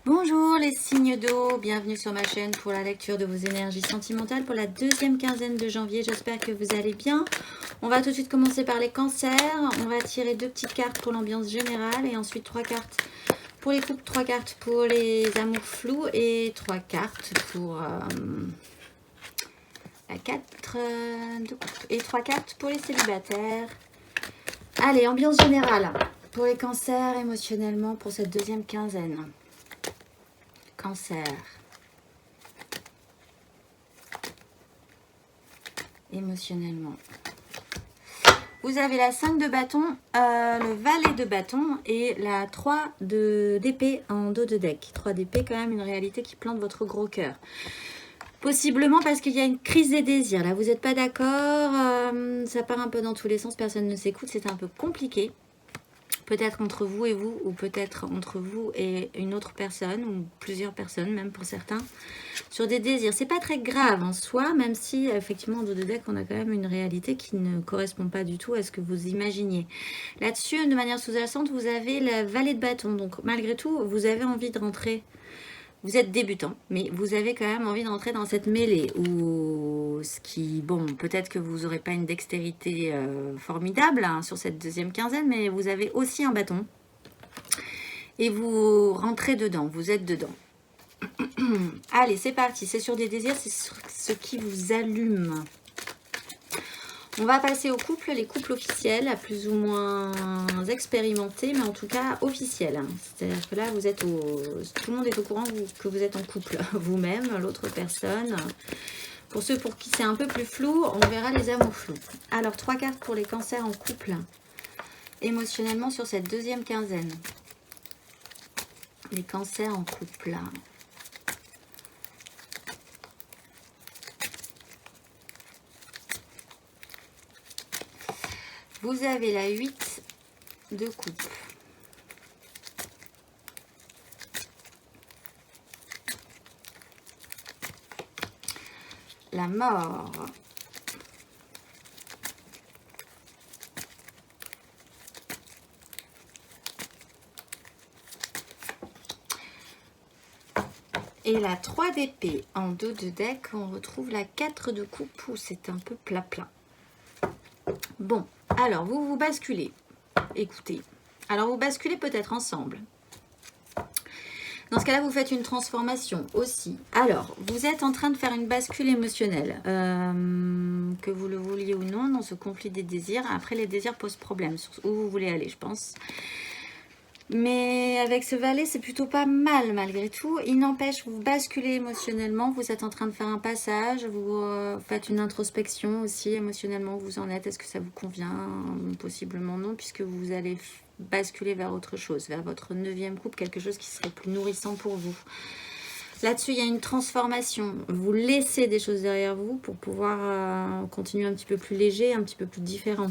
Bonjour les signes d'eau, bienvenue sur ma chaîne pour la lecture de vos énergies sentimentales pour la deuxième quinzaine de janvier. J'espère que vous allez bien. On va tout de suite commencer par les cancers. On va tirer 2 petites cartes pour l'ambiance générale et ensuite 3 cartes pour les couples, 3 cartes pour les amours flous et 3 cartes pour la 4 de coupe et 3 cartes pour les célibataires. Allez, ambiance générale pour les cancers émotionnellement pour cette deuxième quinzaine. Cancer. Émotionnellement. Vous avez la 5 de bâton, le valet de bâton et la 3 d'épée en dos de deck. 3 d'épée, quand même une réalité qui plante votre gros cœur. Possiblement parce qu'il y a une crise des désirs. Là, vous n'êtes pas d'accord, ça part un peu dans tous les sens, personne ne s'écoute, c'est un peu compliqué. Peut-être entre vous et vous, ou peut-être entre vous et une autre personne, ou plusieurs personnes, même pour certains, sur des désirs. C'est pas très grave en soi, même si, effectivement, en dos de deck, on a quand même une réalité qui ne correspond pas du tout à ce que vous imaginiez. Là-dessus, de manière sous-jacente, vous avez la vallée de bâton. Donc, malgré tout, vous avez envie de rentrer. Vous êtes débutant, mais vous avez quand même envie d'entrer dans cette mêlée où ce qui, bon, peut-être que vous n'aurez pas une dextérité formidable hein, sur cette deuxième quinzaine, mais vous avez aussi un bâton et vous rentrez dedans, vous êtes dedans. Allez, c'est parti, c'est sur des désirs, c'est sur ce qui vous allume. On va passer aux couples, les couples officiels, à plus ou moins expérimentés, mais en tout cas officiels. C'est-à-dire que là, vous êtes tout le monde est au courant que vous êtes en couple, vous-même, l'autre personne. Pour ceux pour qui c'est un peu plus flou, on verra les amours flous. Alors, 3 cartes pour les cancers en couple, émotionnellement sur cette deuxième quinzaine. Les cancers en couple. Vous avez la 8 de coupe. La mort. Et la 3 d'épée. En dos de deck, on retrouve la 4 de coupe où c'est un peu plat-plat. Bon, alors vous basculez. Écoutez. Alors vous basculez peut-être ensemble. Dans ce cas-là, vous faites une transformation aussi. Alors, vous êtes en train de faire une bascule émotionnelle. Que vous le vouliez ou non, dans ce conflit des désirs. Après, les désirs posent problème sur où vous voulez aller, je pense. Mais avec ce valet, c'est plutôt pas mal malgré tout. Il n'empêche, vous basculez émotionnellement. Vous êtes en train de faire un passage. Vous faites une introspection aussi émotionnellement. Vous en êtes. Est-ce que ça vous convient? Possiblement non, puisque vous allez basculer vers autre chose, vers votre 9e couple, quelque chose qui serait plus nourrissant pour vous. Là-dessus, il y a une transformation. Vous laissez des choses derrière vous pour pouvoir continuer un petit peu plus léger, un petit peu plus différent.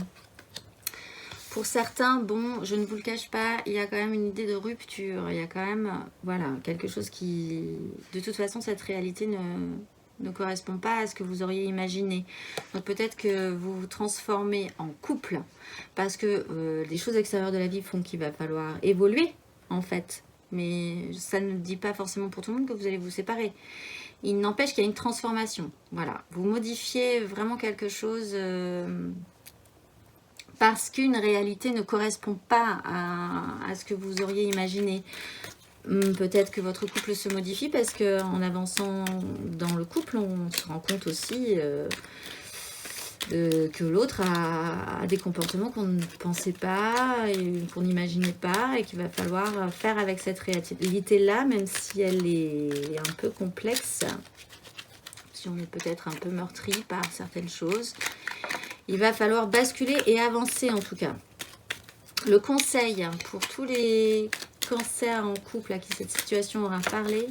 Pour certains, bon, je ne vous le cache pas, il y a quand même une idée de rupture. Il y a quand même, voilà, quelque chose qui... De toute façon, cette réalité ne correspond pas à ce que vous auriez imaginé. Donc peut-être que vous vous transformez en couple parce que les choses extérieures de la vie font qu'il va falloir évoluer, en fait. Mais ça ne dit pas forcément pour tout le monde que vous allez vous séparer. Il n'empêche qu'il y a une transformation. Voilà, vous modifiez vraiment quelque chose... parce qu'une réalité ne correspond pas à ce que vous auriez imaginé. Peut-être que votre couple se modifie parce qu'en avançant dans le couple, on se rend compte aussi que l'autre a des comportements qu'on ne pensait pas et qu'on n'imaginait pas et qu'il va falloir faire avec cette réalité-là, même si elle est un peu complexe, si on est peut-être un peu meurtri par certaines choses. Il va falloir basculer et avancer en tout cas. Le conseil pour tous les cancers en couple à qui cette situation aura parlé.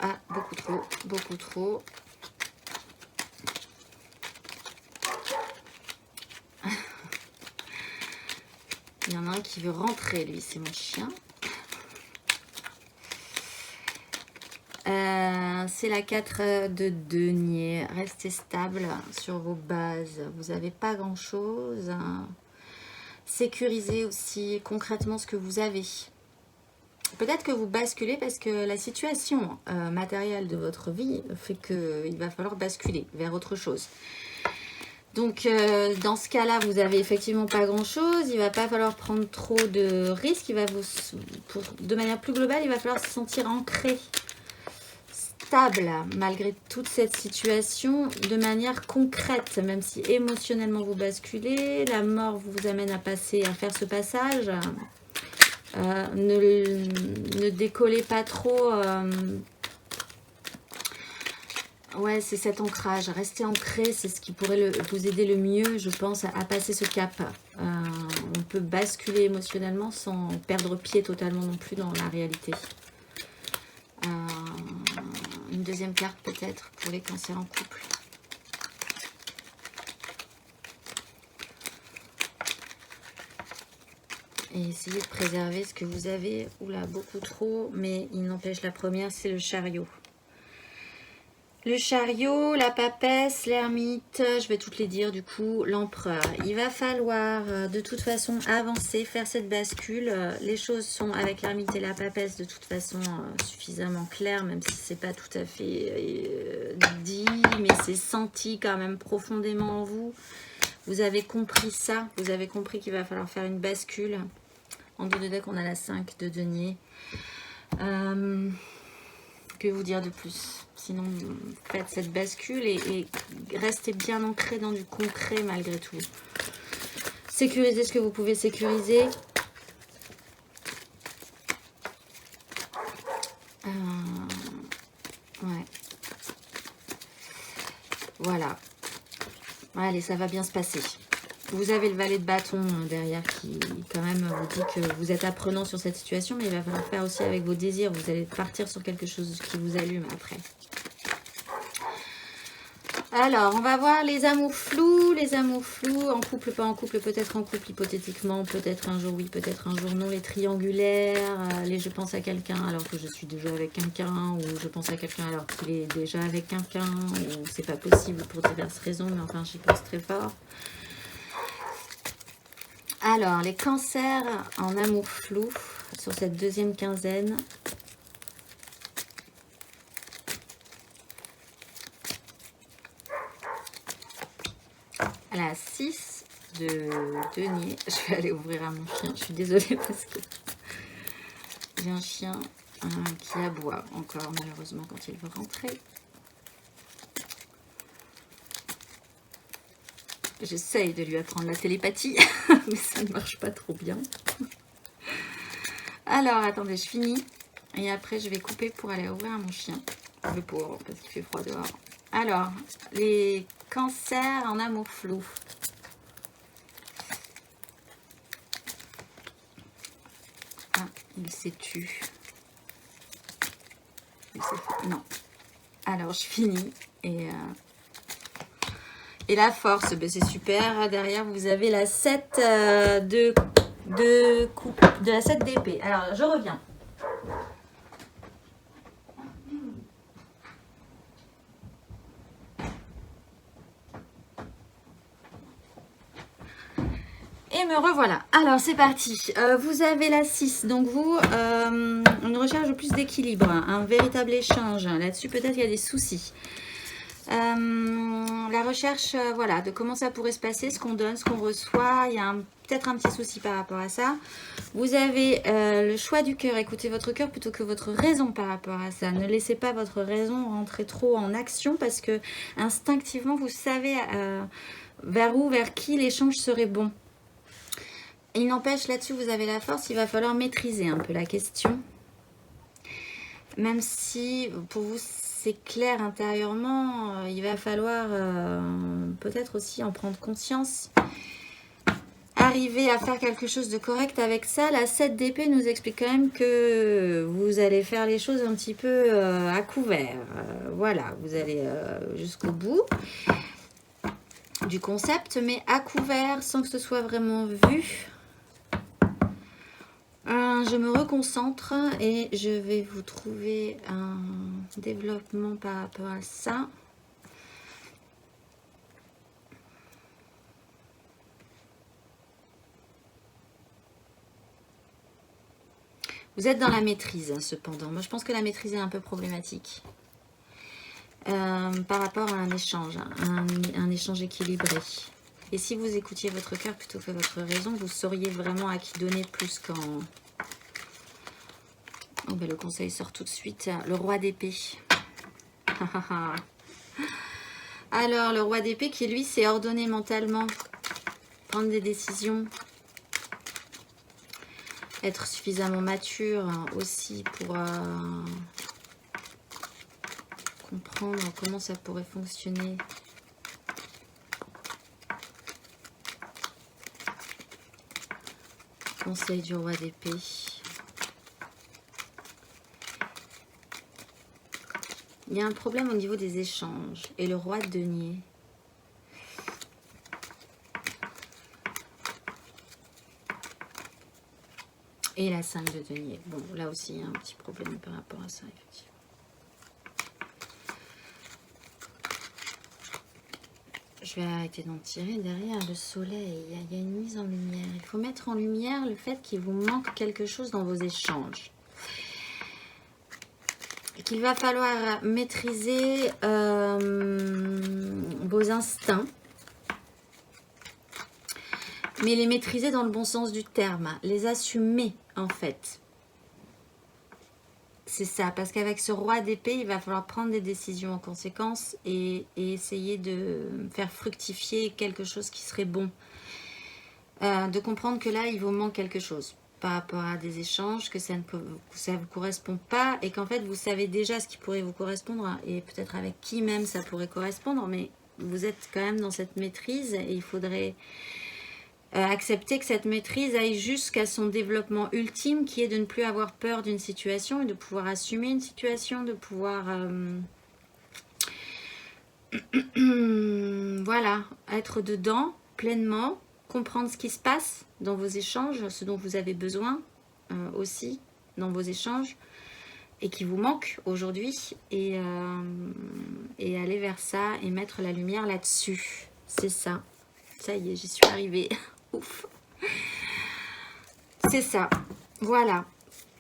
Ah, beaucoup trop, beaucoup trop. Il y en a un qui veut rentrer, lui, c'est mon chien. C'est la 4 de denier. Restez stable sur vos bases. Vous n'avez pas grand-chose. Sécurisez aussi concrètement ce que vous avez. Peut-être que vous basculez parce que la situation matérielle de votre vie fait qu'il va falloir basculer vers autre chose. Donc, dans ce cas-là, vous avez effectivement pas grand-chose. Il va pas falloir prendre trop de risques. De manière plus globale, il va falloir se sentir ancré, stable, malgré toute cette situation, de manière concrète. Même si émotionnellement vous basculez, la mort vous amène à faire ce passage. Ne décollez pas trop. Ouais, c'est cet ancrage. Rester ancré, c'est ce qui pourrait vous aider le mieux, je pense, à passer ce cap. On peut basculer émotionnellement sans perdre pied totalement non plus dans la réalité. Une deuxième carte peut-être pour les cancers en couple. Et essayez de préserver ce que vous avez. Oula, beaucoup trop, mais il n'empêche, la première, c'est le chariot. Le chariot, la papesse, l'ermite, je vais toutes les dire du coup, l'empereur. Il va falloir de toute façon avancer, faire cette bascule. Les choses sont avec l'ermite et la papesse de toute façon suffisamment claires, même si c'est pas tout à fait dit, mais c'est senti quand même profondément en vous. Vous avez compris ça, vous avez compris qu'il va falloir faire une bascule. En dos de deck, on a la 5 de denier. Que vous dire de plus? Sinon, faites cette bascule et restez bien ancré dans du concret malgré tout. Sécurisez ce que vous pouvez sécuriser. Ouais. Voilà. Allez, ça va bien se passer. Vous avez le valet de bâton derrière qui quand même vous dit que vous êtes apprenant sur cette situation, mais il va falloir faire aussi avec vos désirs. Vous allez partir sur quelque chose qui vous allume après. Alors, on va voir les amours flous, en couple, pas en couple, peut-être en couple hypothétiquement, peut-être un jour oui, peut-être un jour non, les triangulaires, les je pense à quelqu'un alors que je suis déjà avec quelqu'un, ou je pense à quelqu'un alors qu'il est déjà avec quelqu'un, ou c'est pas possible pour diverses raisons, mais enfin j'y pense très fort. Alors, les cancers en amour flou sur cette deuxième quinzaine. La 6 de denier. Je vais aller ouvrir à mon chien. Je suis désolée parce que j'ai un chien qui aboie encore malheureusement quand il veut rentrer. J'essaye de lui apprendre la télépathie, mais ça ne marche pas trop bien. Alors, attendez, je finis. Et après, je vais couper pour aller ouvrir à mon chien. Le pauvre, parce qu'il fait froid dehors. Alors, les cancers en amour flou. Ah, il s'est tu. Non. Alors, je finis. Et la force, ben c'est super. Derrière, vous avez la 7 de la 7 d'épée. Alors, je reviens. Et me revoilà. Alors, c'est parti. Vous avez la 6. Donc, vous, une recherche de plus d'équilibre. Un véritable échange. Là-dessus, peut-être il y a des soucis. La recherche, voilà, de comment ça pourrait se passer, ce qu'on donne, ce qu'on reçoit. Il y a peut-être un petit souci par rapport à ça. Vous avez le choix du cœur. Écoutez votre cœur plutôt que votre raison par rapport à ça. Ne laissez pas votre raison rentrer trop en action parce que instinctivement, vous savez vers qui l'échange serait bon. Il n'empêche, là-dessus, vous avez la force. Il va falloir maîtriser un peu la question. Même si, pour vous, c'est clair intérieurement, il va falloir peut-être aussi en prendre conscience. Arriver à faire quelque chose de correct avec ça. La 7 d'épée nous explique quand même que vous allez faire les choses un petit peu à couvert. Voilà, vous allez jusqu'au bout du concept, mais à couvert, sans que ce soit vraiment vu. Je me reconcentre et je vais vous trouver un développement par rapport à ça. Vous êtes dans la maîtrise, hein, cependant. Moi, je pense que la maîtrise est un peu problématique. Par rapport à un échange, un échange équilibré. Et si vous écoutiez votre cœur plutôt que votre raison, vous sauriez vraiment à qui donner plus quand... Oh, ben, le conseil sort tout de suite. Le roi d'épée. Alors, le roi d'épée qui, lui, s'est ordonné mentalement. Prendre des décisions. Être suffisamment mature aussi pour comprendre comment ça pourrait fonctionner. Conseil du roi d'épée. Il y a un problème au niveau des échanges. Et le roi de denier. Et la 5 de denier. Bon, là aussi, il y a un petit problème par rapport à ça, effectivement. Je vais arrêter d'en tirer derrière le soleil. Il y a une mise en lumière. Il faut mettre en lumière le fait qu'il vous manque quelque chose dans vos échanges. Et qu'il va falloir maîtriser vos instincts. Mais les maîtriser dans le bon sens du terme. Les assumer, en fait. C'est ça, parce qu'avec ce roi d'épée, il va falloir prendre des décisions en conséquence et essayer de faire fructifier quelque chose qui serait bon. De comprendre que là, il vous manque quelque chose par rapport à des échanges, que ça ne vous correspond pas et qu'en fait, vous savez déjà ce qui pourrait vous correspondre et peut-être avec qui même ça pourrait correspondre, mais vous êtes quand même dans cette maîtrise et il faudrait... accepter que cette maîtrise aille jusqu'à son développement ultime qui est de ne plus avoir peur d'une situation et de pouvoir assumer une situation, de pouvoir voilà, être dedans pleinement, comprendre ce qui se passe dans vos échanges, ce dont vous avez besoin aussi dans vos échanges et qui vous manque aujourd'hui et aller vers ça et mettre la lumière là-dessus. C'est ça. Ça y est, j'y suis arrivée. Ouf. C'est ça. Voilà.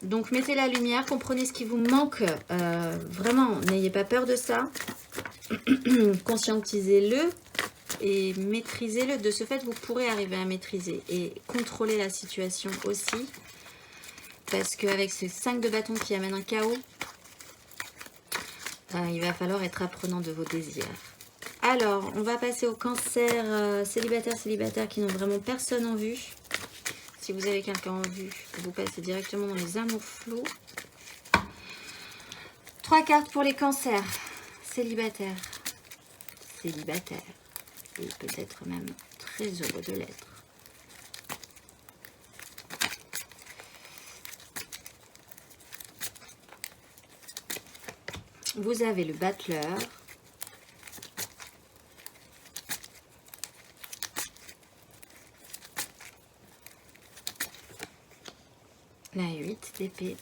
Donc, mettez la lumière, comprenez ce qui vous manque. Vraiment, n'ayez pas peur de ça. Conscientisez-le et maîtrisez-le. De ce fait, vous pourrez arriver à maîtriser et contrôler la situation aussi. Parce qu'avec ce 5 de bâton qui amène un chaos, il va falloir être apprenant de vos désirs. Alors, on va passer aux cancers célibataires qui n'ont vraiment personne en vue. Si vous avez quelqu'un en vue, vous passez directement dans les amours flous. 3 cartes pour les cancers célibataires. Célibataires. Et peut-être même très heureux de l'être. Vous avez le battleur. La 8 d'épée.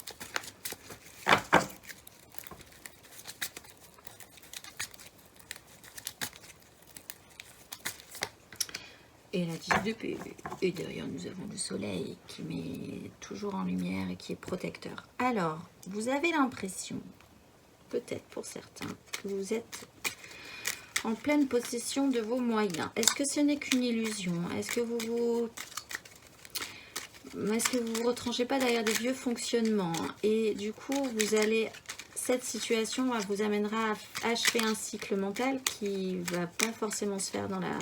Et la 10 d'épée. Et derrière, nous avons le soleil qui met toujours en lumière et qui est protecteur. Alors, vous avez l'impression, peut-être pour certains, que vous êtes en pleine possession de vos moyens. Est-ce que ce n'est qu'une illusion? Est-ce que vous vous retranchez pas derrière des vieux fonctionnements? Et du coup, cette situation vous amènera à achever un cycle mental qui va pas forcément se faire dans la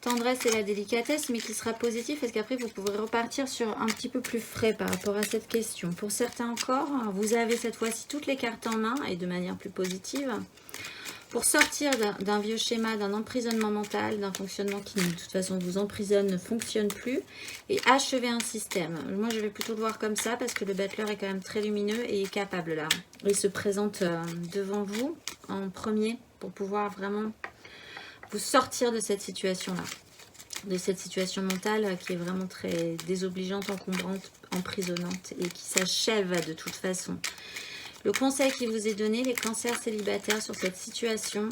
tendresse et la délicatesse, mais qui sera positif parce qu'après vous pourrez repartir sur un petit peu plus frais par rapport à cette question. Pour certains encore, vous avez cette fois-ci toutes les cartes en main et de manière plus positive pour sortir d'un vieux schéma, d'un emprisonnement mental, d'un fonctionnement qui de toute façon vous emprisonne, ne fonctionne plus et achever un système. Moi je vais plutôt le voir comme ça parce que le battleur est quand même très lumineux et est capable là. Il se présente devant vous en premier pour pouvoir vraiment vous sortir de cette situation-là, de cette situation mentale qui est vraiment très désobligeante, encombrante, emprisonnante et qui s'achève de toute façon. Le conseil qui vous est donné, les cancers célibataires sur cette situation,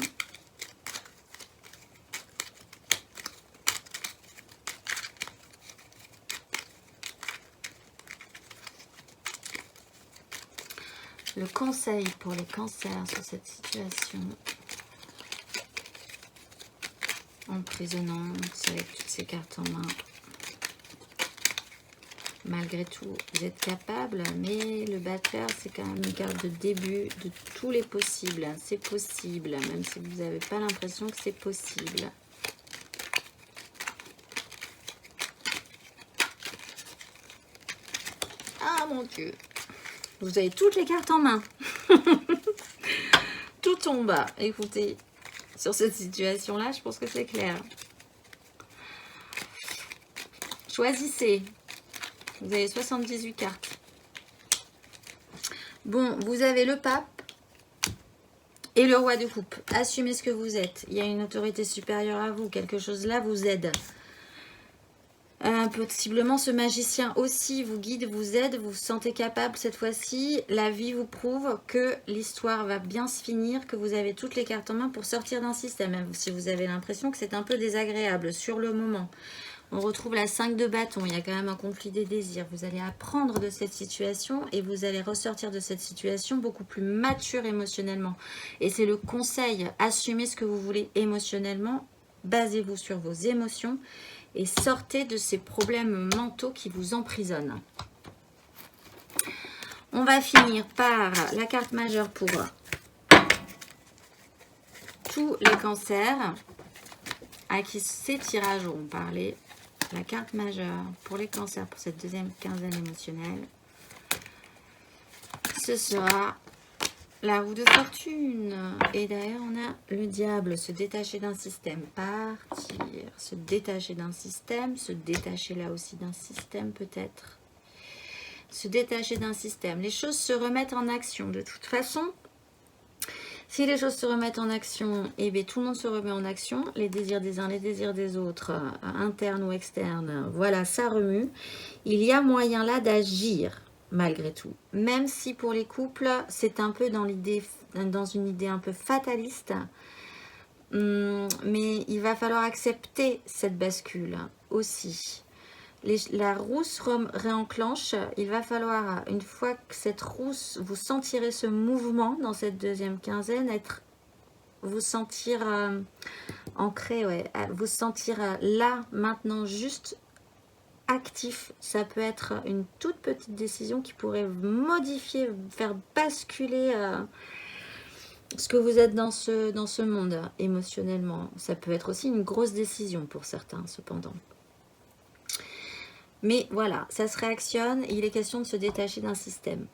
Le conseil pour les cancers sur cette situation. Emprisonnante avec toutes ces cartes en main. Malgré tout, vous êtes capable, mais le batteur, c'est quand même une carte de début de tous les possibles. C'est possible, même si vous n'avez pas l'impression que c'est possible. Ah mon Dieu! Vous avez toutes les cartes en main. Tout tombe. Écoutez, sur cette situation-là, je pense que c'est clair. Choisissez. Vous avez 78 cartes. Bon, vous avez le pape et le roi de coupe. Assumez ce que vous êtes. Il y a une autorité supérieure à vous. Quelque chose là vous aide. Possiblement ce magicien aussi vous guide, vous aide, vous vous sentez capable cette fois-ci. La vie vous prouve que l'histoire va bien se finir, que vous avez toutes les cartes en main pour sortir d'un système. Même si vous avez l'impression que c'est un peu désagréable sur le moment. On retrouve la 5 de bâton, il y a quand même un conflit des désirs. Vous allez apprendre de cette situation et vous allez ressortir de cette situation beaucoup plus mature émotionnellement. Et c'est le conseil, assumez ce que vous voulez émotionnellement, basez-vous sur vos émotions et sortez de ces problèmes mentaux qui vous emprisonnent. On va finir par la carte majeure pour tous les cancers à qui ces tirages auront parlé. La carte majeure pour les cancers pour cette deuxième quinzaine émotionnelle, ce sera la roue de fortune. Et derrière, on a le diable, se détacher d'un système, partir, se détacher d'un système, se détacher là aussi d'un système peut-être. Se détacher d'un système. Les choses se remettent en action. De toute façon, si les choses se remettent en action, eh bien, tout le monde se remet en action. Les désirs des uns, les désirs des autres, internes ou externes, voilà, ça remue. Il y a moyen là d'agir, malgré tout. Même si pour les couples, c'est un peu dans une idée un peu fataliste. Mais il va falloir accepter cette bascule aussi. La roue se réenclenche, il va falloir, une fois que cette roue, vous sentirez ce mouvement dans cette deuxième quinzaine, vous sentir ancré, ouais, vous sentir là, maintenant, juste actif. Ça peut être une toute petite décision qui pourrait modifier, faire basculer ce que vous êtes dans ce monde émotionnellement. Ça peut être aussi une grosse décision pour certains, cependant. Mais voilà, ça se réactionne et il est question de se détacher d'un système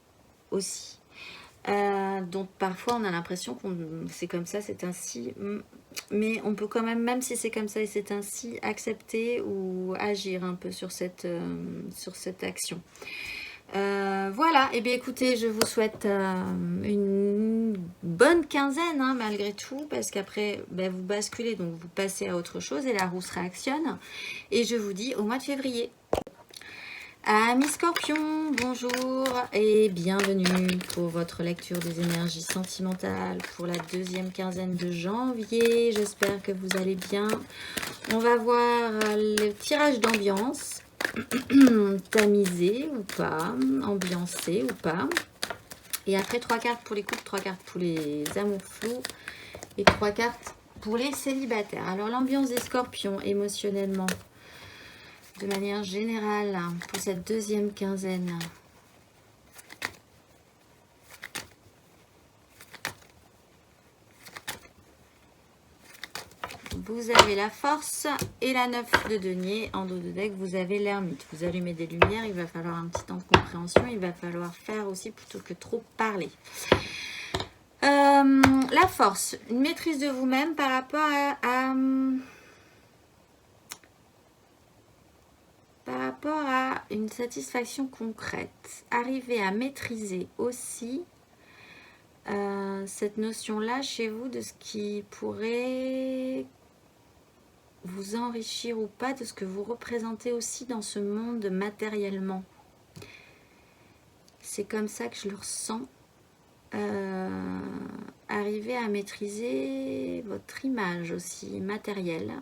aussi. Donc parfois on a l'impression que c'est comme ça, c'est ainsi. Mais on peut quand même si c'est comme ça et c'est ainsi, accepter ou agir un peu sur cette action. Voilà, et bien écoutez, je vous souhaite une bonne quinzaine hein, malgré tout, parce qu'après vous basculez, donc vous passez à autre chose et la roue se réactionne. Et je vous dis au mois de février. Amis Scorpion, bonjour et bienvenue pour votre lecture des énergies sentimentales pour la deuxième quinzaine de janvier. J'espère que vous allez bien. On va voir le tirage d'ambiance, tamisé ou pas, ambiancé ou pas. Et après 3 cartes pour les couples, 3 cartes pour les amours flous et 3 cartes pour les célibataires. Alors l'ambiance des Scorpions émotionnellement, de manière générale, pour cette deuxième quinzaine. Vous avez la force et la 9 de denier. En dos de deck, vous avez l'ermite. Vous allumez des lumières, il va falloir un petit temps de compréhension. Il va falloir faire aussi plutôt que trop parler. La force, une maîtrise de vous-même par rapport à une satisfaction concrète. Arriver à maîtriser aussi cette notion-là chez vous de ce qui pourrait vous enrichir ou pas, de ce que vous représentez aussi dans ce monde matériellement. C'est comme ça que je le ressens. Arriver à maîtriser votre image aussi matérielle.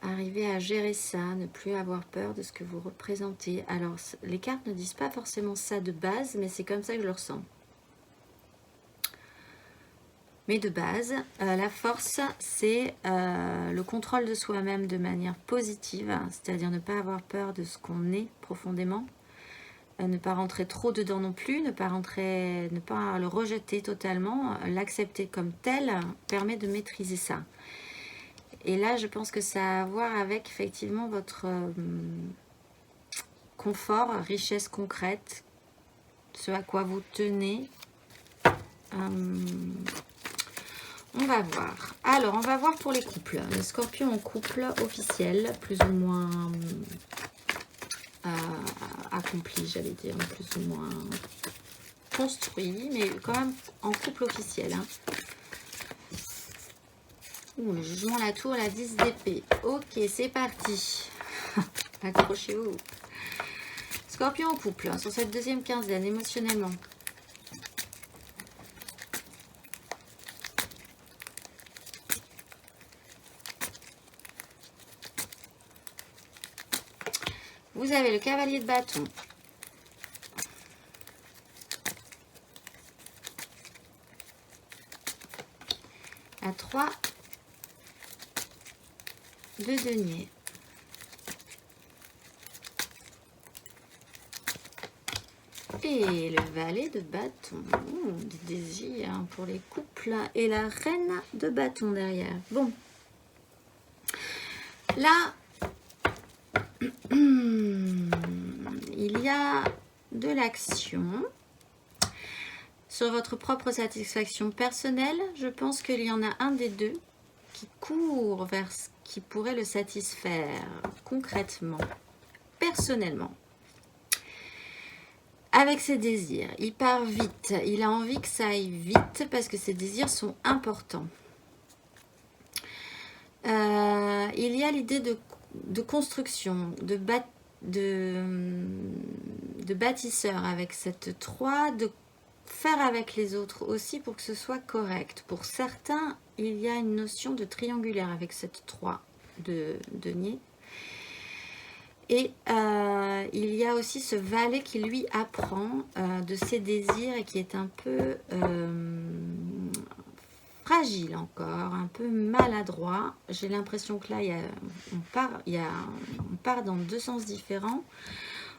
arriver à gérer ça, ne plus avoir peur de ce que vous représentez. Alors, les cartes ne disent pas forcément ça de base, mais c'est comme ça que je le ressens. Mais de base, la force, c'est le contrôle de soi-même de manière positive, c'est-à-dire ne pas avoir peur de ce qu'on est profondément, ne pas rentrer trop dedans non plus, ne pas le rejeter totalement, l'accepter comme tel permet de maîtriser ça. Et là, je pense que ça a à voir avec effectivement votre confort, richesse concrète, ce à quoi vous tenez. On va voir. Alors, on va voir pour les couples. Le Scorpion en couple officiel, plus ou moins accompli, j'allais dire, plus ou moins construit, mais quand même en couple officiel. Hein. Ouh, le jugement, la tour, la 10 d'épée. Ok, c'est parti. Accrochez-vous. Scorpion en couple, hein, sur cette deuxième quinzaine, émotionnellement. Vous avez le cavalier de bâton. La 3 de denier. Et le valet de bâton. Des désirs pour les couples. Et la reine de bâton derrière. Bon. Là, il y a de l'action. Sur votre propre satisfaction personnelle, je pense qu'il y en a un des deux qui court vers ce qui pourrait le satisfaire concrètement, personnellement. Avec ses désirs, il part vite, il a envie que ça aille vite parce que ses désirs sont importants. Il y a l'idée de construction, de bâtisseur avec cette 3, de faire avec les autres aussi pour que ce soit correct. Pour certains, il y a une notion de triangulaire avec cette 3 de denier. Et il y a aussi ce valet qui lui apprend de ses désirs et qui est un peu fragile encore, un peu maladroit. J'ai l'impression que là, on part dans deux sens différents.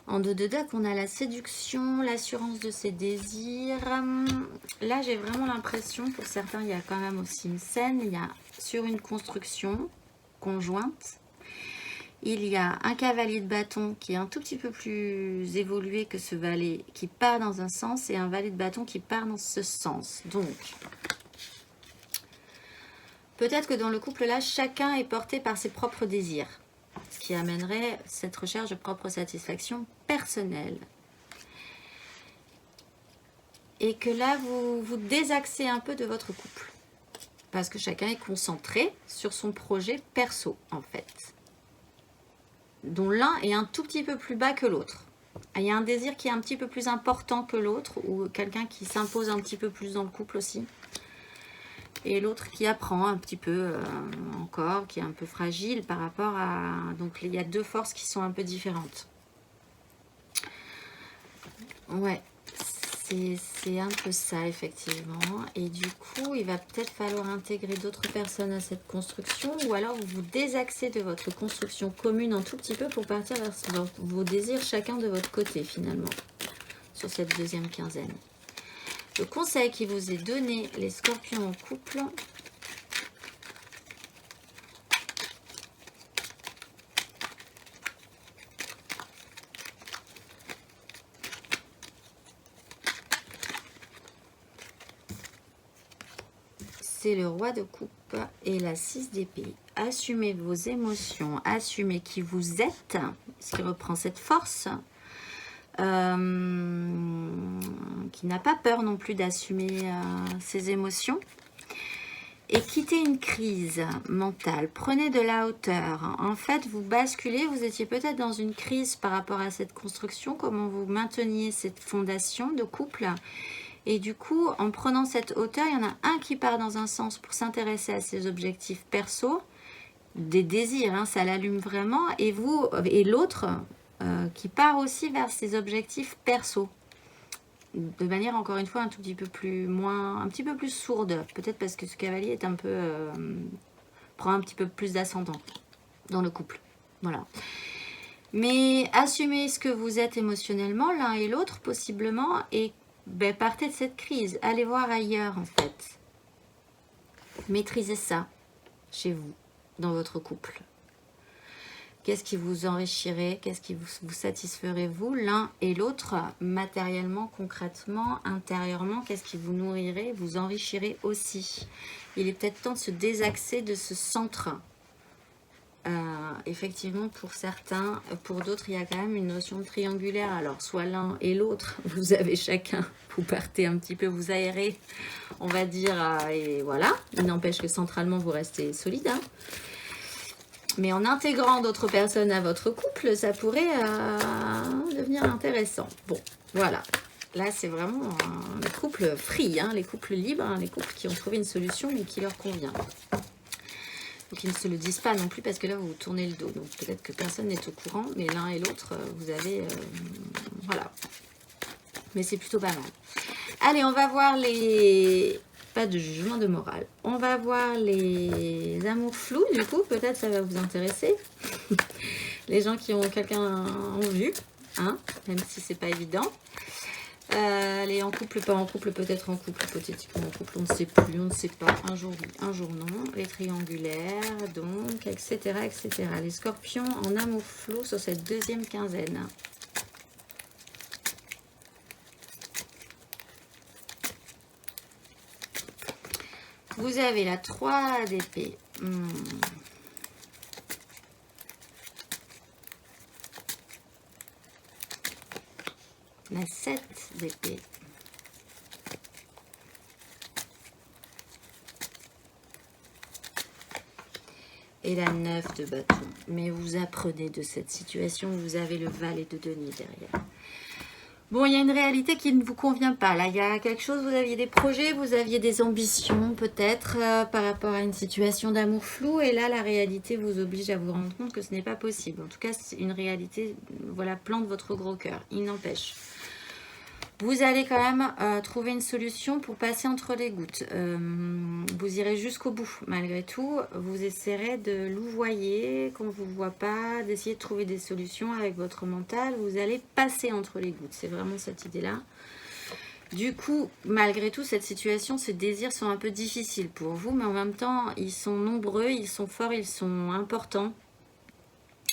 En deux de deck, on a la séduction, l'assurance de ses désirs. Là, j'ai vraiment l'impression, pour certains, il y a quand même aussi une scène. Il y a sur une construction conjointe. Il y a un cavalier de bâton qui est un tout petit peu plus évolué que ce valet qui part dans un sens et un valet de bâton qui part dans ce sens. Donc, peut-être que dans le couple-là, chacun est porté par ses propres désirs. Ce qui amènerait cette recherche de propre satisfaction personnelle. Et que là, vous vous désaxez un peu de votre couple. Parce que chacun est concentré sur son projet perso, en fait. Dont l'un est un tout petit peu plus bas que l'autre. Il y a un désir qui est un petit peu plus important que l'autre, ou quelqu'un qui s'impose un petit peu plus dans le couple aussi. Et l'autre qui apprend un petit peu encore, qui est un peu fragile par rapport à... Donc il y a deux forces qui sont un peu différentes. Ouais, c'est un peu ça effectivement. Et du coup, il va peut-être falloir intégrer d'autres personnes à cette construction, ou alors vous vous désaxez de votre construction commune un tout petit peu pour partir vers vos désirs chacun de votre côté finalement, sur cette deuxième quinzaine. Le conseil qui vous est donné, les scorpions en couple, c'est le roi de coupe et la 6 d'épée. Assumez vos émotions, assumez qui vous êtes, ce qui reprend cette force. Qui n'a pas peur non plus d'assumer ses émotions. Et quittez une crise mentale. Prenez de la hauteur. En fait, vous basculez. Vous étiez peut-être dans une crise par rapport à cette construction. Comment vous mainteniez cette fondation de couple. Et du coup, en prenant cette hauteur, il y en a un qui part dans un sens pour s'intéresser à ses objectifs perso. des désirs, hein, ça l'allume vraiment. Et vous, et l'autre qui part aussi vers ses objectifs perso. De manière, encore une fois, un tout petit peu plus un petit peu plus sourde. Peut-être parce que ce cavalier est un peu... prend un petit peu plus d'ascendant dans le couple. Voilà. Mais assumez ce que vous êtes émotionnellement, l'un et l'autre, possiblement, et ben, partez de cette crise. Allez voir ailleurs, en fait. Maîtrisez ça chez vous, dans votre couple. Qu'est-ce qui vous enrichirait? Qu'est-ce qui vous satisferait, vous, l'un et l'autre, matériellement, concrètement, intérieurement? Qu'est-ce qui vous nourrirait, vous enrichirait aussi? Il est peut-être temps de se désaxer de ce centre. Effectivement, pour certains, pour d'autres, il y a quand même une notion de triangulaire. Alors, soit l'un et l'autre, vous avez chacun, vous partez un petit peu, vous aérez, on va dire, et voilà. Il n'empêche que centralement, vous restez solide. Hein. Mais en intégrant d'autres personnes à votre couple, ça pourrait devenir intéressant. Bon, voilà. Là, c'est vraiment les couples free, hein, les couples libres, hein, les couples qui ont trouvé une solution mais qui leur convient. Donc, ils ne se le disent pas non plus parce que là, vous vous tournez le dos. Donc, peut-être que personne n'est au courant, mais l'un et l'autre, vous avez... voilà. Mais c'est plutôt pas mal. Allez, on va voir les... Pas de jugement de morale. On va voir les amours flous, du coup. Peut-être ça va vous intéresser. Les gens qui ont quelqu'un en vue, hein, même si c'est pas évident. Les en couple, pas en couple, peut-être en couple, hypothétiquement en couple, on ne sait plus, on ne sait pas, un jour oui, un jour non, les triangulaires, donc, etc., etc. Les scorpions en amour flou sur cette deuxième quinzaine. Vous avez la 3 d'épée. La 7 d'épée. Et la 9 de bâton. Mais vous apprenez de cette situation, vous avez le valet de denier derrière. Bon, il y a une réalité qui ne vous convient pas. Là, il y a quelque chose, vous aviez des projets, vous aviez des ambitions peut-être par rapport à une situation d'amour flou. Et là, la réalité vous oblige à vous rendre compte que ce n'est pas possible. En tout cas, c'est une réalité, voilà, plante votre gros cœur. Il n'empêche. Vous allez quand même trouver une solution pour passer entre les gouttes. Vous irez jusqu'au bout. Malgré tout, vous essaierez de louvoyer, qu'on ne vous voit pas, d'essayer de trouver des solutions avec votre mental. Vous allez passer entre les gouttes. C'est vraiment cette idée-là. Du coup, malgré tout, cette situation, ces désirs sont un peu difficiles pour vous, mais en même temps, ils sont nombreux, ils sont forts, ils sont importants.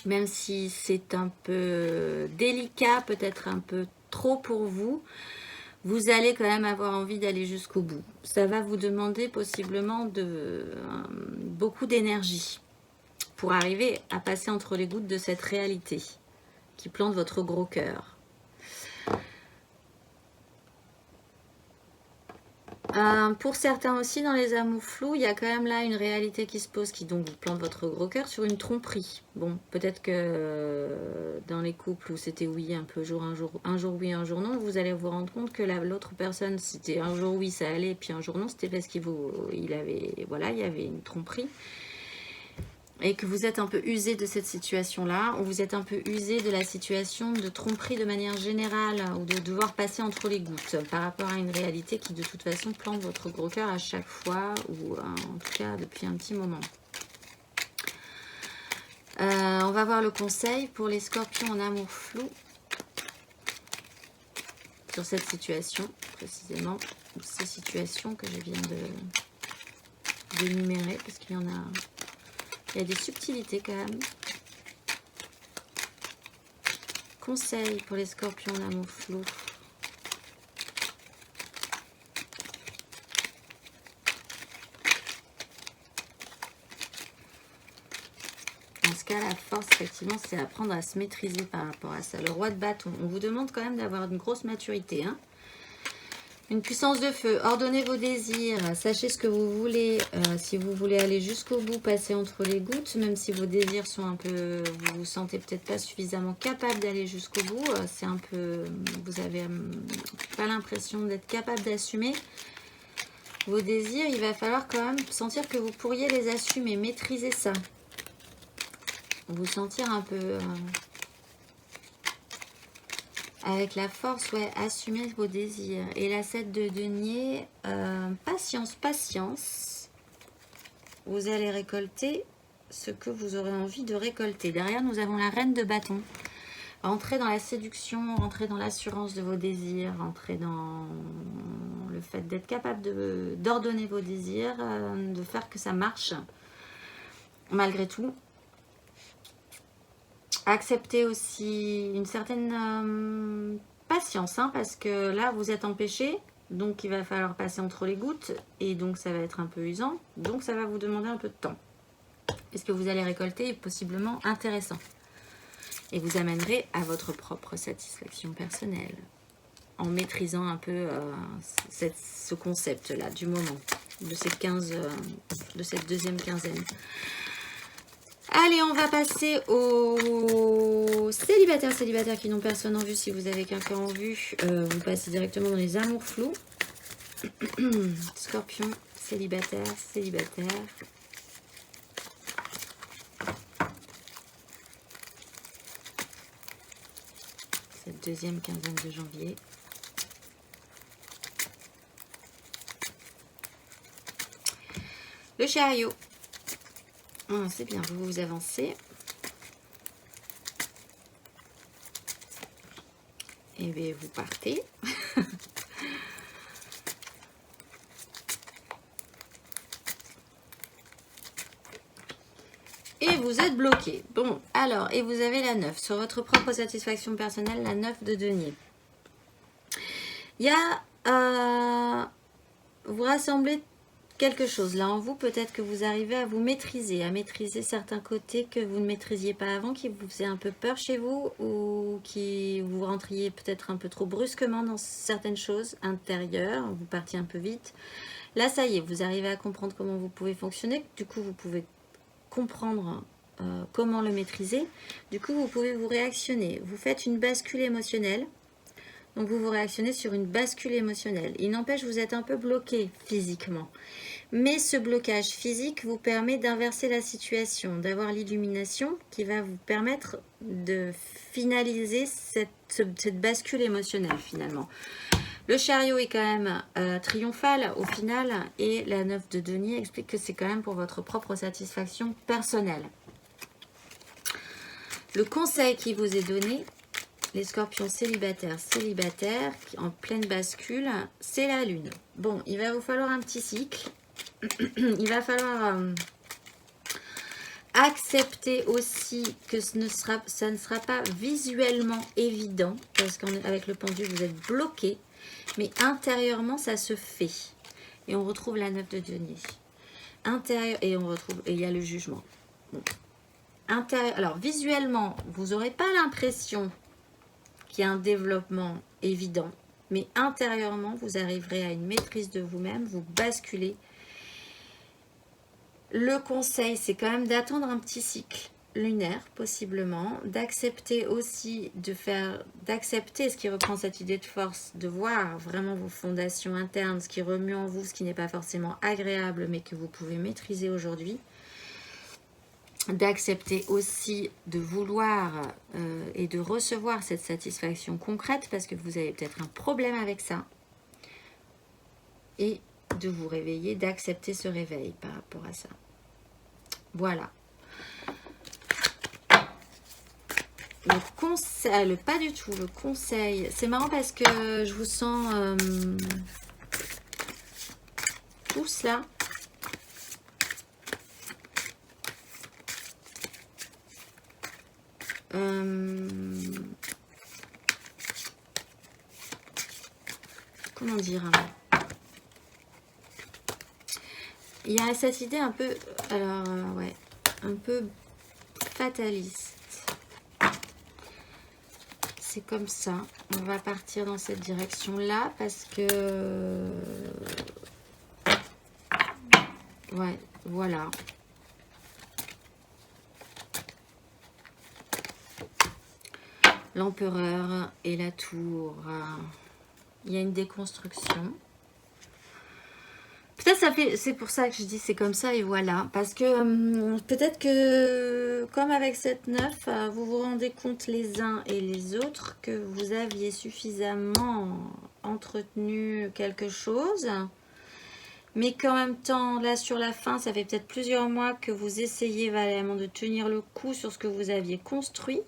Même si c'est un peu délicat, peut-être un peu trop pour vous, vous allez quand même avoir envie d'aller jusqu'au bout. Ça va vous demander possiblement beaucoup d'énergie pour arriver à passer entre les gouttes de cette réalité qui plante votre gros cœur. Pour certains aussi, dans les amours flous, il y a quand même là une réalité qui se pose, qui donc vous plante votre gros cœur sur une tromperie. Bon, peut-être que dans les couples où c'était oui, un peu un jour oui, un jour non, vous allez vous rendre compte que l'autre personne, c'était un jour oui, ça allait, et puis un jour non, c'était parce il y avait une tromperie. Et que vous êtes un peu usé de cette situation-là, ou vous êtes un peu usé de la situation de tromperie de manière générale, ou de devoir passer entre les gouttes par rapport à une réalité qui de toute façon plante votre gros cœur à chaque fois, ou en tout cas depuis un petit moment. On va voir le conseil pour les scorpions en amour flou sur cette situation, précisément, ces situations que je viens d'énumérer, parce qu'il y en a... Il y a des subtilités quand même. Conseil pour les scorpions d'amour flou. Dans ce cas, la force, effectivement, c'est apprendre à se maîtriser par rapport à ça. Le roi de bâton, on vous demande quand même d'avoir une grosse maturité, hein. Une puissance de feu, ordonnez vos désirs, sachez ce que vous voulez, si vous voulez aller jusqu'au bout, passer entre les gouttes, même si vos désirs sont un peu, vous vous sentez peut-être pas suffisamment capable d'aller jusqu'au bout, c'est un peu, vous avez pas l'impression d'être capable d'assumer vos désirs, il va falloir quand même sentir que vous pourriez les assumer, maîtriser ça. vous sentir un peu avec la force, ouais, assumer vos désirs. Et la 7 de denier, patience, patience. Vous allez récolter ce que vous aurez envie de récolter. Derrière, nous avons la reine de bâton. Entrez dans la séduction, entrez dans l'assurance de vos désirs, entrez dans le fait d'être capable d'ordonner vos désirs, de faire que ça marche, malgré tout. Acceptez aussi une certaine patience, hein, parce que là, vous êtes empêché, donc il va falloir passer entre les gouttes, et donc ça va être un peu usant, donc ça va vous demander un peu de temps. Et ce que vous allez récolter est possiblement intéressant. Et vous amènerez à votre propre satisfaction personnelle, en maîtrisant un peu ce concept-là du moment, de cette deuxième quinzaine. Allez, on va passer aux célibataires qui n'ont personne en vue. Si vous avez quelqu'un en vue, vous passez directement dans les amours flous. Scorpion, célibataire. Cette deuxième quinzaine de janvier. Le chariot. Ah, c'est bien, vous avancez. Et bien, vous partez. Et vous êtes bloqué. Bon, alors, et vous avez la 9. Sur votre propre satisfaction personnelle, la 9 de denier. Il y a... vous rassemblez quelque chose là en vous, peut-être que vous arrivez à vous maîtriser, à maîtriser certains côtés que vous ne maîtrisiez pas avant, qui vous faisaient un peu peur chez vous, ou qui vous rentriez peut-être un peu trop brusquement dans certaines choses intérieures, vous partiez un peu vite. Là, ça y est, vous arrivez à comprendre comment vous pouvez fonctionner, du coup, vous pouvez comprendre comment le maîtriser, du coup, vous pouvez vous réactionner. Vous faites une bascule émotionnelle. Donc, vous réactionnez sur une bascule émotionnelle. Il n'empêche, vous êtes un peu bloqué physiquement. Mais ce blocage physique vous permet d'inverser la situation, d'avoir l'illumination qui va vous permettre de finaliser cette bascule émotionnelle finalement. Le chariot est quand même triomphal au final et la 9 de denier explique que c'est quand même pour votre propre satisfaction personnelle. Le conseil qui vous est donné, les scorpions célibataires en pleine bascule, c'est la lune. Bon, il va vous falloir un petit cycle. Il va falloir accepter aussi que ça ne sera pas visuellement évident, parce qu'avec le pendule, vous êtes bloqué, mais intérieurement, ça se fait. Et on retrouve la 9 de denier. Et il y a le jugement. Bon. Alors, visuellement, vous n'aurez pas l'impression qu'il y a un développement évident, mais intérieurement, vous arriverez à une maîtrise de vous-même, vous basculez. Le conseil, c'est quand même d'attendre un petit cycle lunaire, possiblement, d'accepter aussi d'accepter ce qui reprend cette idée de force, de voir vraiment vos fondations internes, ce qui remue en vous, ce qui n'est pas forcément agréable, mais que vous pouvez maîtriser aujourd'hui. D'accepter aussi de vouloir et de recevoir cette satisfaction concrète, parce que vous avez peut-être un problème avec ça. Et de vous réveiller, d'accepter ce réveil par rapport à ça. Voilà. Le conseil, pas du tout, le conseil. C'est marrant parce que je vous sens tous là. Comment dire, hein. Il y a cette idée un peu, alors ouais, un peu fataliste. C'est comme ça. On va partir dans cette direction-là parce que, ouais, voilà. L'empereur et la tour. Il y a une déconstruction. Peut-être ça fait, c'est pour ça que je dis c'est comme ça et voilà. Parce que peut-être que comme avec cette 9, vous vous rendez compte les uns et les autres que vous aviez suffisamment entretenu quelque chose. Mais qu'en même temps, là sur la fin, ça fait peut-être plusieurs mois que vous essayez vraiment de tenir le coup sur ce que vous aviez construit.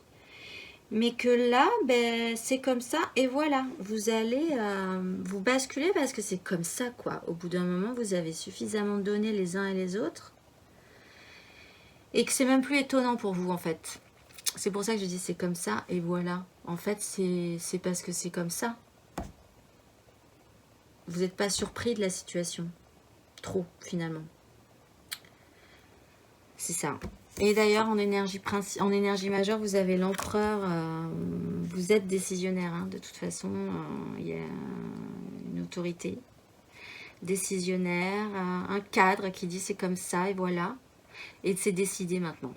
Mais que là, ben, c'est comme ça et voilà, vous allez vous basculer parce que c'est comme ça quoi. Au bout d'un moment, vous avez suffisamment donné les uns et les autres et que c'est même plus étonnant pour vous en fait. C'est pour ça que je dis c'est comme ça et voilà. En fait, c'est parce que c'est comme ça. Vous n'êtes pas surpris de la situation. Trop finalement. C'est ça. Et d'ailleurs, en énergie majeure, vous avez l'empereur. Vous êtes décisionnaire. Hein, de toute façon, il y a une autorité décisionnaire, un cadre qui dit c'est comme ça et voilà. Et c'est décidé maintenant.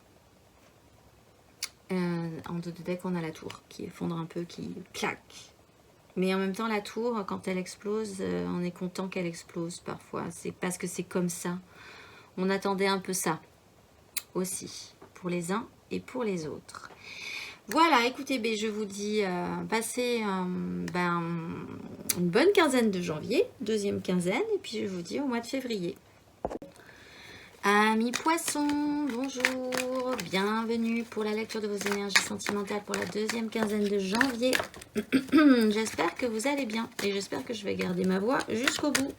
En dos de deck, on a la tour qui effondre un peu, qui claque. Mais en même temps, la tour, quand elle explose, on est content qu'elle explose parfois. C'est parce que c'est comme ça. On attendait un peu ça aussi, pour les uns et pour les autres. Voilà, écoutez, je vous dis, passez une bonne quinzaine de janvier, deuxième quinzaine, et puis je vous dis au mois de février. Amis poissons, bonjour, bienvenue pour la lecture de vos énergies sentimentales pour la deuxième quinzaine de janvier. J'espère que vous allez bien et j'espère que je vais garder ma voix jusqu'au bout.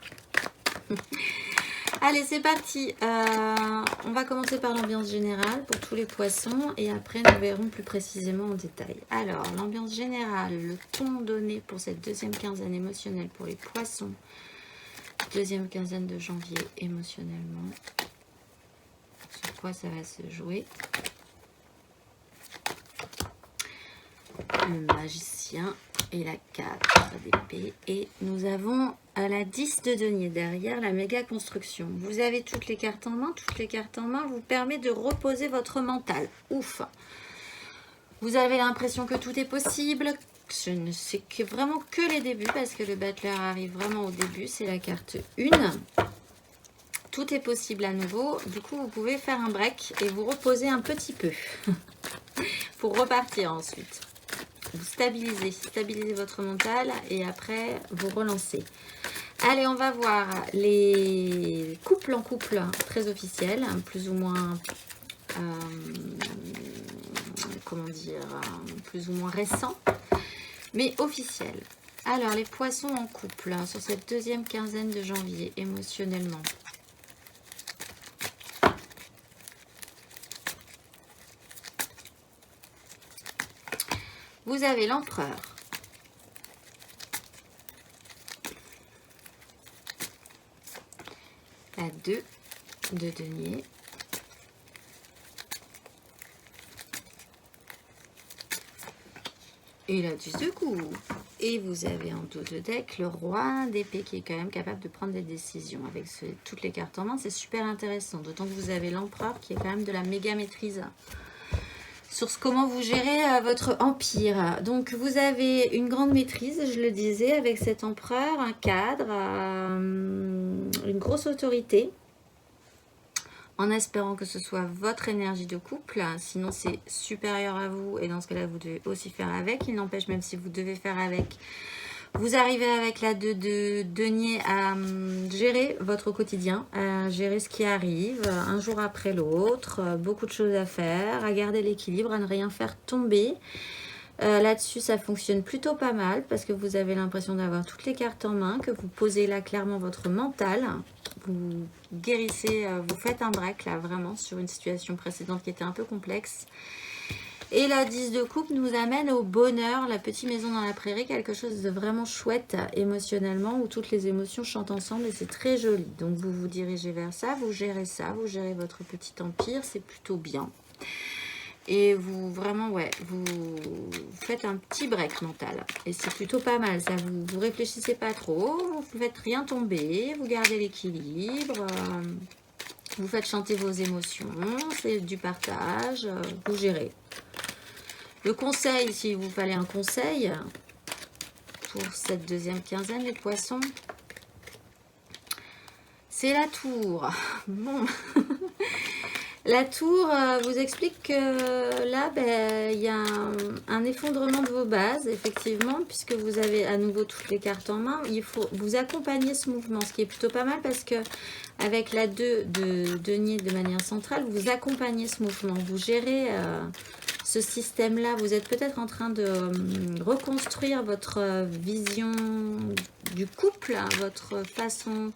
Allez, c'est parti. On va commencer par l'ambiance générale pour tous les poissons et après nous verrons plus précisément en détail. Alors, l'ambiance générale, le ton donné pour cette deuxième quinzaine émotionnelle pour les poissons. Deuxième quinzaine de janvier émotionnellement. Sur quoi ça va se jouer? Le magicien et la 4 d'épée. Et nous avons la 10 de denier derrière, la méga construction. Vous avez toutes les cartes en main. Toutes les cartes en main vous permettent de reposer votre mental. Ouf! Vous avez l'impression que tout est possible. Je ne sais que vraiment que les débuts parce que le battleur arrive vraiment au début. C'est la carte 1. Tout est possible à nouveau. Du coup, vous pouvez faire un break et vous reposer un petit peu pour repartir ensuite. Vous stabilisez votre mental et après vous relancez. Allez, on va voir les couples en couple très officiels, plus ou moins, comment dire, plus ou moins récents, mais officiels. Alors, les poissons en couple sur cette deuxième quinzaine de janvier, émotionnellement. Vous avez l'empereur. La 2 de denier. Et la 10 de coupe. Et vous avez en dos de deck le roi d'épée qui est quand même capable de prendre des décisions. Avec toutes les cartes en main, c'est super intéressant. D'autant que vous avez l'empereur qui est quand même de la méga maîtrise sur comment vous gérez votre empire. Donc vous avez une grande maîtrise, je le disais, avec cet empereur, un cadre, une grosse autorité, en espérant que ce soit votre énergie de couple. Sinon c'est supérieur à vous et dans ce cas-là vous devez aussi faire avec. Il n'empêche, même si vous devez faire avec, vous arrivez avec la 2 de denier à gérer votre quotidien, à gérer ce qui arrive un jour après l'autre, beaucoup de choses à faire, à garder l'équilibre, à ne rien faire tomber. Là-dessus, ça fonctionne plutôt pas mal parce que vous avez l'impression d'avoir toutes les cartes en main, que vous posez là clairement votre mental. Vous guérissez, vous faites un break là vraiment sur une situation précédente qui était un peu complexe. Et la 10 de coupe nous amène au bonheur, la petite maison dans la prairie, quelque chose de vraiment chouette émotionnellement, où toutes les émotions chantent ensemble et c'est très joli. Donc vous vous dirigez vers ça, vous gérez votre petit empire, c'est plutôt bien. Et vous, vraiment, ouais, vous faites un petit break mental. Et c'est plutôt pas mal, ça, vous réfléchissez pas trop, vous faites rien tomber, vous gardez l'équilibre, vous faites chanter vos émotions, c'est du partage, vous gérez. Le conseil, s'il vous fallait un conseil pour cette deuxième quinzaine, les poissons, C'est la tour. Bon. La tour vous explique que là, il y a un effondrement de vos bases, effectivement, puisque vous avez à nouveau toutes les cartes en main. Il faut vous accompagner ce mouvement, ce qui est plutôt pas mal parce que avec la 2 de denier de manière centrale, vous accompagnez ce mouvement, vous gérez ce système-là. Vous êtes peut-être en train de reconstruire votre vision du couple, hein, votre façon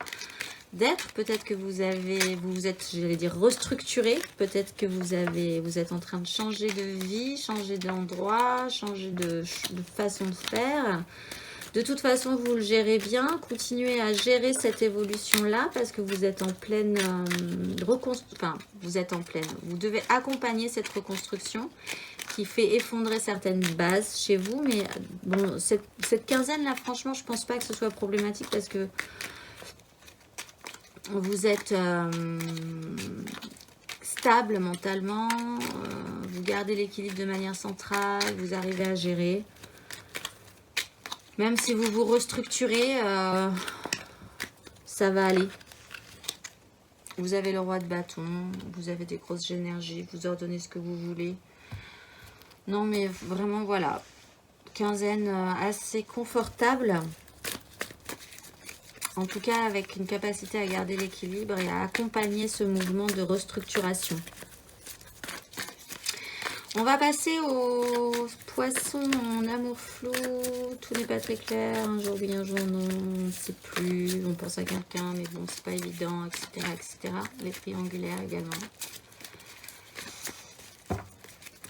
d'être. Peut-être que vous vous êtes, j'allais dire, restructuré. Peut-être que vous êtes en train de changer de vie, changer d'endroit, changer de façon de faire. De toute façon, vous le gérez bien. Continuez à gérer cette évolution-là parce que vous êtes en pleine vous êtes en pleine. Vous devez accompagner cette reconstruction qui fait effondrer certaines bases chez vous. Mais bon, cette quinzaine-là, franchement, je pense pas que ce soit problématique parce que vous êtes stable mentalement, vous gardez l'équilibre de manière centrale, vous arrivez à gérer. Même si vous vous restructurez, ça va aller. Vous avez le roi de bâton, vous avez des grosses énergies, vous ordonnez ce que vous voulez. Non mais vraiment voilà, quinzaine assez confortable. En tout cas, avec une capacité à garder l'équilibre et à accompagner ce mouvement de restructuration. On va passer aux poissons en amour flou. Tout n'est pas très clair. Un jour oui, un jour non. On ne sait plus. On pense à quelqu'un, mais bon, c'est pas évident, etc., etc. Les triangulaires également.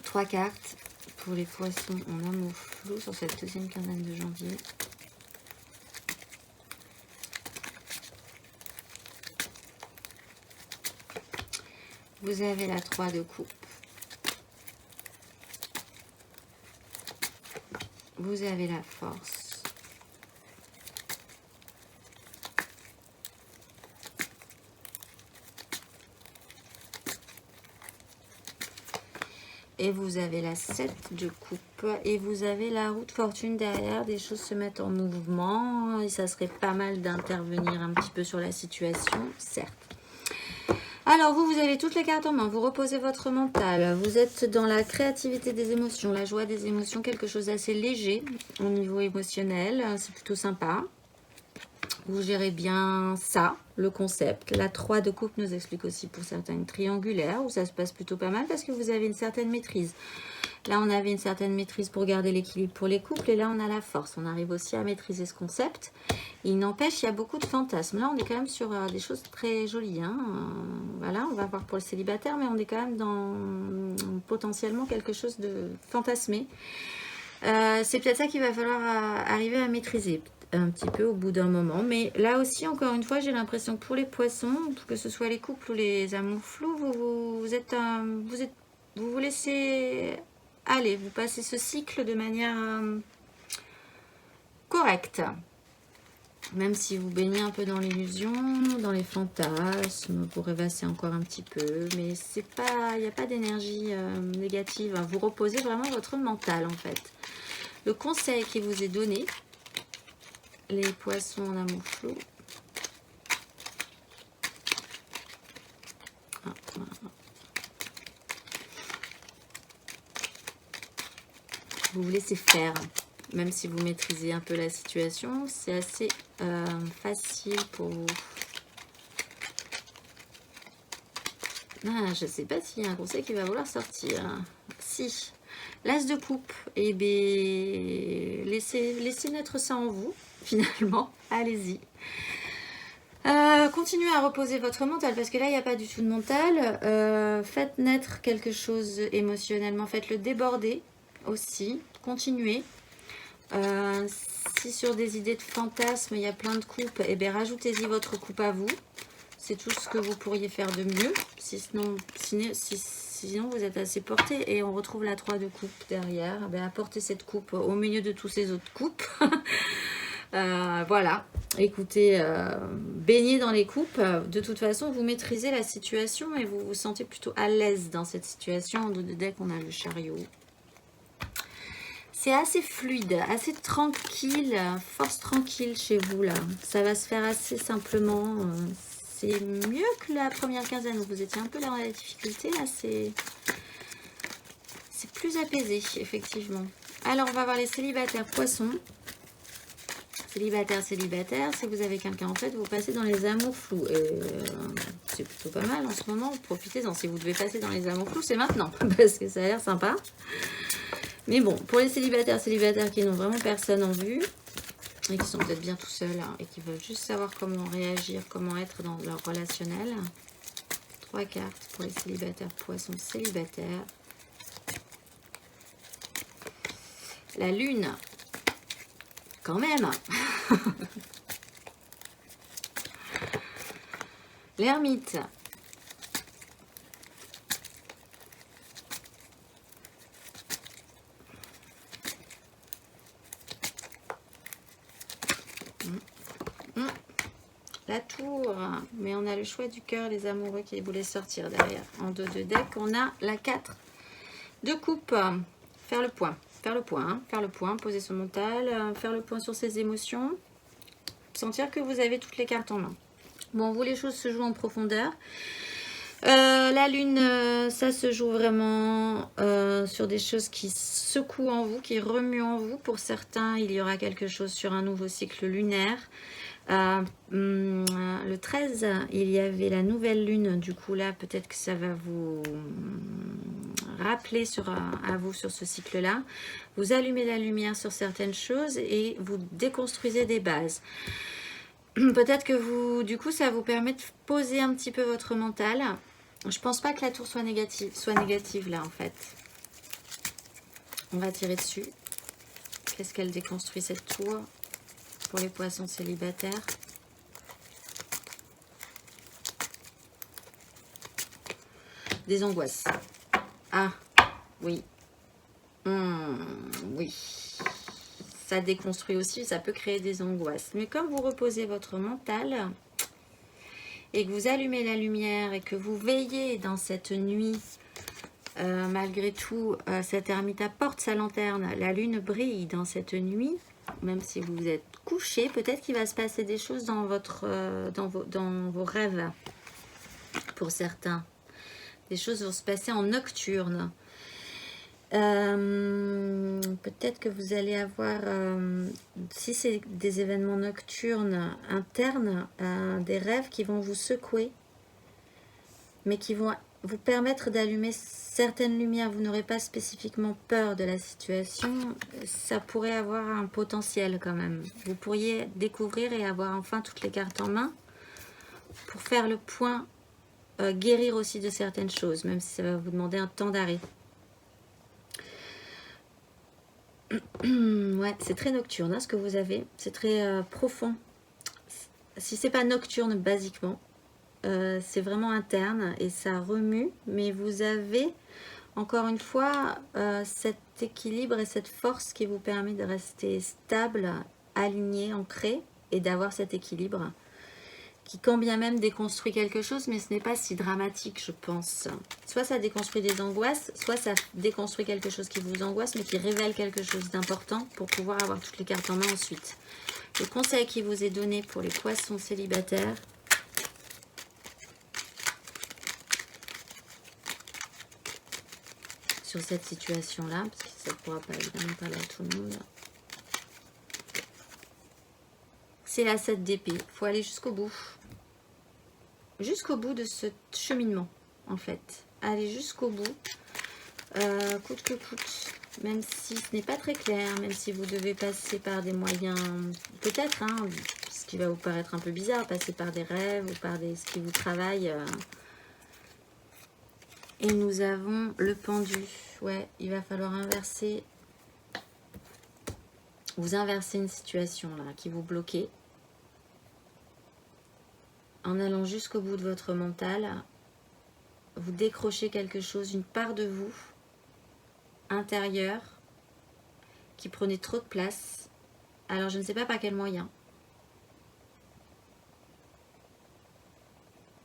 3 cartes pour les poissons en amour flou sur cette deuxième quinzaine de janvier. Vous avez la 3 de coupe. Vous avez la force. Et vous avez la 7 de coupe. Et vous avez la roue de fortune derrière. Des choses se mettent en mouvement. Et ça serait pas mal d'intervenir un petit peu sur la situation, certes. Alors, vous avez toutes les cartes en main. Vous reposez votre mental. Vous êtes dans la créativité des émotions, la joie des émotions, quelque chose d'assez léger au niveau émotionnel. C'est plutôt sympa. Vous gérez bien ça, le concept. La 3 de coupe nous explique aussi pour certaines triangulaires où ça se passe plutôt pas mal parce que vous avez une certaine maîtrise. Là, on avait une certaine maîtrise pour garder l'équilibre pour les couples et là, on a la force. On arrive aussi à maîtriser ce concept. Il n'empêche, il y a beaucoup de fantasmes. Là, on est quand même sur des choses très jolies. Hein. Voilà, on va voir pour le célibataire, mais on est quand même dans potentiellement quelque chose de fantasmé. C'est peut-être ça qu'il va falloir arriver à maîtriser un petit peu au bout d'un moment. Mais là aussi, encore une fois, j'ai l'impression que pour les poissons, que ce soit les couples ou les amours flous, vous vous laissez aller. Vous passez ce cycle de manière correcte. Même si vous baignez un peu dans l'illusion, dans les fantasmes, vous rêvassez encore un petit peu. Mais c'est pas, il n'y a pas d'énergie négative. Vous reposez vraiment votre mental en fait. Le conseil qui vous est donné, les poissons en amour flou. Vous vous laissez faire. Même si vous maîtrisez un peu la situation, c'est assez facile pour vous. Ah, je ne sais pas s'il y a un conseil qui va vouloir sortir. Si. L'as de coupe. Eh bien, laissez naître ça en vous, finalement. Allez-y. Continuez à reposer votre mental, parce que là, il n'y a pas du tout de mental. Faites naître quelque chose émotionnellement. Faites-le déborder aussi. Continuez. Si sur des idées de fantasmes il y a plein de coupes, eh bien rajoutez-y votre coupe à vous. C'est tout ce que vous pourriez faire de mieux. Sinon vous êtes assez porté. Et on retrouve la 3 de coupe derrière. Eh bien, apportez cette coupe au milieu de tous ces autres coupes. Voilà. Écoutez, baignez dans les coupes. De toute façon, vous maîtrisez la situation et vous vous sentez plutôt à l'aise dans cette situation. En dos de deck, on a le chariot. C'est assez fluide, assez tranquille, force tranquille chez vous là. Ça va se faire assez simplement. c'est mieux que la première quinzaine où vous étiez un peu dans la difficulté. Là, c'est plus apaisé, effectivement. Alors, on va voir les célibataires poissons. Célibataire, si vous avez quelqu'un en fait, vous passez dans les amours flous. C'est plutôt pas mal en ce moment, profitez-en. Si vous devez passer dans les amours flous, c'est maintenant, parce que ça a l'air sympa. Mais bon, pour les célibataires qui n'ont vraiment personne en vue, et qui sont peut-être bien tout seuls, hein, et qui veulent juste savoir comment réagir, comment être dans leur relationnel. 3 cartes pour les célibataires poissons célibataires. La lune, quand même. L'ermite. La tour. Mais on a le choix du cœur, les amoureux qui voulaient sortir derrière. En 2 de deck, on a la 4 de coupe. Faire le point. Faire le point, hein. Faire le point, poser son mental, faire le point sur ses émotions. Sentir que vous avez toutes les cartes en main. Bon, vous, les choses se jouent en profondeur. La lune, ça se joue vraiment sur des choses qui secouent en vous, qui remuent en vous. Pour certains, il y aura quelque chose sur un nouveau cycle lunaire. Le 13, il y avait la nouvelle lune. Du coup, là, peut-être que ça va vous rappeler à vous sur ce cycle-là. Vous allumez la lumière sur certaines choses et vous déconstruisez des bases. Peut-être que vous, du coup, ça vous permet de poser un petit peu votre mental. Je pense pas que la tour soit négative là, en fait. On va tirer dessus. Qu'est-ce qu'elle déconstruit, cette tour, pour les poissons célibataires? Des angoisses. Ah, oui. Oui. Ça déconstruit aussi, ça peut créer des angoisses. Mais comme vous reposez votre mental et que vous allumez la lumière et que vous veillez dans cette nuit, malgré tout, cet ermite apporte sa lanterne. La lune brille dans cette nuit, même si vous êtes couché. Peut-être qu'il va se passer des choses dans vos rêves, pour certains. Des choses vont se passer en nocturne. Peut-être que vous allez avoir, si c'est des événements nocturnes internes, des rêves qui vont vous secouer, mais qui vont vous permettre d'allumer certaines lumières. Vous n'aurez pas spécifiquement peur de la situation. Ça pourrait avoir un potentiel quand même. Vous pourriez découvrir et avoir enfin toutes les cartes en main pour faire le point, guérir aussi de certaines choses, même si ça va vous demander un temps d'arrêt. Ouais, c'est très nocturne, hein, ce que vous avez. C'est très profond. Si c'est pas nocturne, basiquement, c'est vraiment interne et ça remue. Mais vous avez, encore une fois, cet équilibre et cette force qui vous permet de rester stable, aligné, ancré et d'avoir cet équilibre qui, quand bien même, déconstruit quelque chose, mais ce n'est pas si dramatique, je pense. Soit ça déconstruit des angoisses, soit ça déconstruit quelque chose qui vous angoisse, mais qui révèle quelque chose d'important pour pouvoir avoir toutes les cartes en main ensuite. Le conseil qui vous est donné pour les poissons célibataires, sur cette situation-là, parce que ça ne pourra pas évidemment parler à tout le monde, c'est la 7 d'épée. Il faut aller jusqu'au bout. Jusqu'au bout de ce cheminement, en fait. Aller jusqu'au bout, coûte que coûte. Même si ce n'est pas très clair, même si vous devez passer par des moyens, peut-être, hein, ce qui va vous paraître un peu bizarre, passer par des rêves ou par ce qui vous travaille. Et nous avons le pendu. Ouais, il va falloir inverser. Vous inversez une situation là qui vous bloquait. En allant jusqu'au bout de votre mental, vous décrochez quelque chose, une part de vous intérieure qui prenait trop de place. Alors je ne sais pas par quel moyen.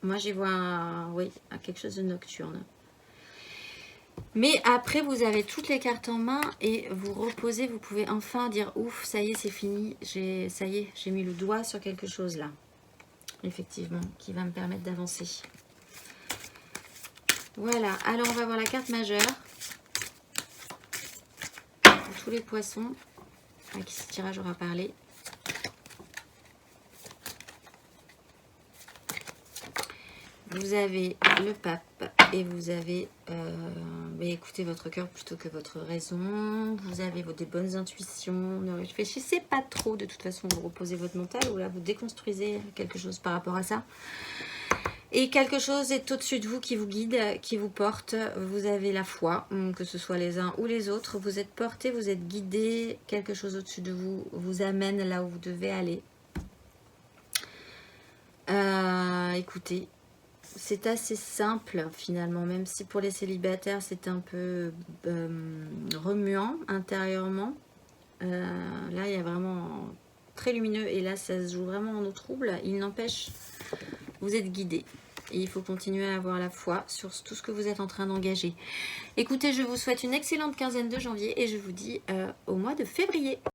Moi j'y vois oui, quelque chose de nocturne. Mais après vous avez toutes les cartes en main et vous reposez, vous pouvez enfin dire ouf, ça y est, c'est fini, ça y est, j'ai mis le doigt sur quelque chose là. effectivement, qui va me permettre d'avancer. Voilà, alors on va voir la carte majeure. Pour tous les poissons à qui ce tirage aura parlé. Vous avez le pape et vous avez écoutez votre cœur plutôt que votre raison. Vous avez des bonnes intuitions. Ne réfléchissez pas trop. De toute façon, vous reposez votre mental ou là, vous déconstruisez quelque chose par rapport à ça. Et quelque chose est au-dessus de vous qui vous guide, qui vous porte. Vous avez la foi, que ce soit les uns ou les autres. Vous êtes porté, vous êtes guidé. Quelque chose au-dessus de vous vous amène là où vous devez aller. Écoutez. C'est assez simple finalement, même si pour les célibataires c'est un peu remuant intérieurement. Là il y a vraiment très lumineux et là ça se joue vraiment en eau trouble. Il n'empêche, vous êtes guidés et il faut continuer à avoir la foi sur tout ce que vous êtes en train d'engager. Écoutez, je vous souhaite une excellente quinzaine de janvier et je vous dis au mois de février.